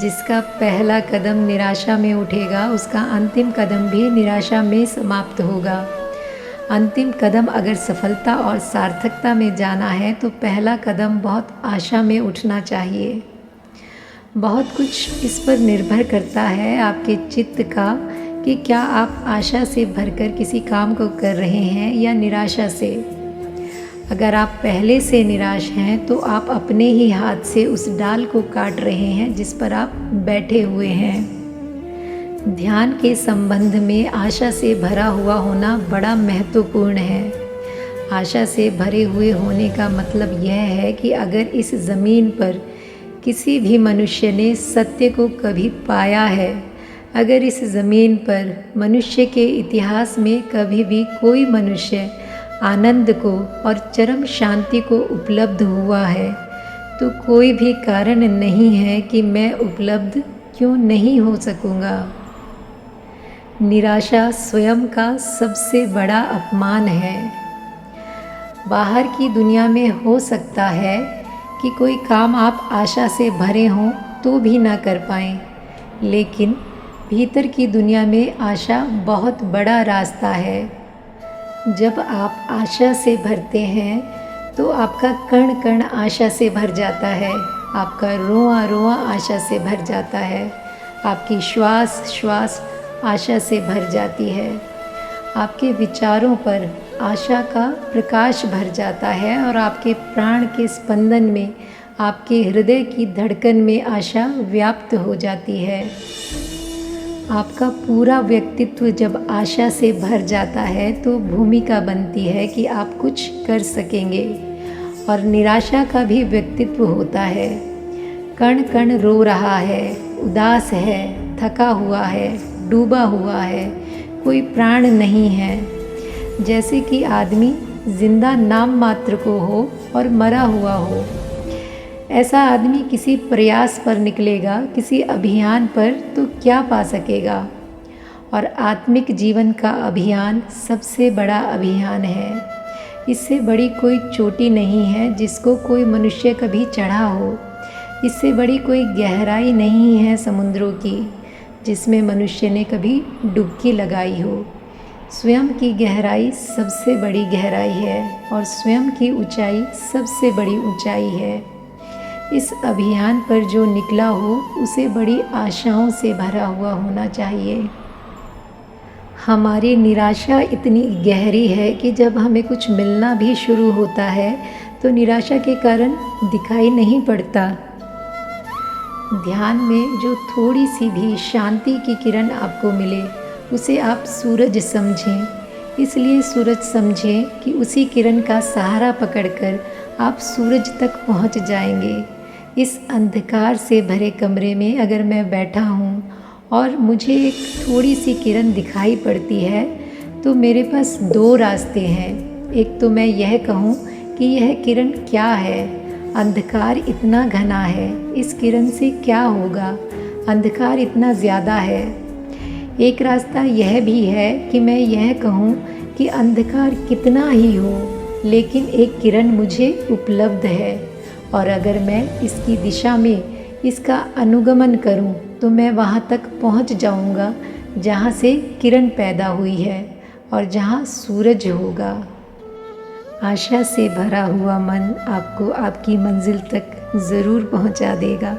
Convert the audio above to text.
जिसका पहला कदम निराशा में उठेगा उसका अंतिम कदम भी निराशा में समाप्त होगा। अंतिम कदम अगर सफलता और सार्थकता में जाना है तो पहला कदम बहुत आशा में उठना चाहिए। बहुत कुछ इस पर निर्भर करता है आपके चित्त का कि क्या आप आशा से भरकर किसी काम को कर रहे हैं या निराशा से। अगर आप पहले से निराश हैं तो आप अपने ही हाथ से उस डाल को काट रहे हैं जिस पर आप बैठे हुए हैं। ध्यान के संबंध में आशा से भरा हुआ होना बड़ा महत्वपूर्ण है। आशा से भरे हुए होने का मतलब यह है कि अगर इस ज़मीन पर किसी भी मनुष्य ने सत्य को कभी पाया है, अगर इस ज़मीन पर मनुष्य के इतिहास में कभी भी कोई मनुष्य आनंद को और चरम शांति को उपलब्ध हुआ है, तो कोई भी कारण नहीं है कि मैं उपलब्ध क्यों नहीं हो सकूँगा। निराशा स्वयं का सबसे बड़ा अपमान है। बाहर की दुनिया में हो सकता है कि कोई काम आप आशा से भरे हों तो भी ना कर पाएँ, लेकिन भीतर की दुनिया में आशा बहुत बड़ा रास्ता है। जब आप आशा से भरते हैं तो आपका कण कण आशा से भर जाता है, आपका रोआ रोआ आशा से भर जाता है, आपकी श्वास श्वास आशा से भर जाती है, आपके विचारों पर आशा का प्रकाश भर जाता है और आपके प्राण के स्पंदन में, आपके हृदय की धड़कन में आशा व्याप्त हो जाती है। आपका पूरा व्यक्तित्व जब आशा से भर जाता है तो भूमिका बनती है कि आप कुछ कर सकेंगे। और निराशा का भी व्यक्तित्व होता है। कण कण रो रहा है, उदास है, थका हुआ है, डूबा हुआ है, कोई प्राण नहीं है। जैसे कि आदमी जिंदा नाम मात्र को हो और मरा हुआ हो। ऐसा आदमी किसी प्रयास पर निकलेगा, किसी अभियान पर, तो क्या पा सकेगा। और आत्मिक जीवन का अभियान सबसे बड़ा अभियान है। इससे बड़ी कोई चोटी नहीं है जिसको कोई मनुष्य कभी चढ़ा हो। इससे बड़ी कोई गहराई नहीं है समुद्रों की जिसमें मनुष्य ने कभी डुबकी लगाई हो। स्वयं की गहराई सबसे बड़ी गहराई है और स्वयं की ऊंचाई सबसे बड़ी ऊंचाई है। इस अभियान पर जो निकला हो उसे बड़ी आशाओं से भरा हुआ होना चाहिए। हमारी निराशा इतनी गहरी है कि जब हमें कुछ मिलना भी शुरू होता है तो निराशा के कारण दिखाई नहीं पड़ता। ध्यान में जो थोड़ी सी भी शांति की किरण आपको मिले उसे आप सूरज समझें। इसलिए सूरज समझें कि उसी किरण का सहारा पकड़कर आप सूरज तक पहुंच जाएंगे। इस अंधकार से भरे कमरे में अगर मैं बैठा हूँ और मुझे एक थोड़ी सी किरण दिखाई पड़ती है तो मेरे पास दो रास्ते हैं। एक तो मैं यह कहूँ कि यह किरण क्या है, अंधकार इतना घना है, इस किरण से क्या होगा, अंधकार इतना ज़्यादा है। एक रास्ता यह भी है कि मैं यह कहूँ कि अंधकार कितना ही हो लेकिन एक किरण मुझे उपलब्ध है और अगर मैं इसकी दिशा में इसका अनुगमन करूं तो मैं वहां तक पहुंच जाऊंगा जहां से किरण पैदा हुई है और जहां सूरज होगा। आशा से भरा हुआ मन आपको आपकी मंजिल तक ज़रूर पहुंचा देगा।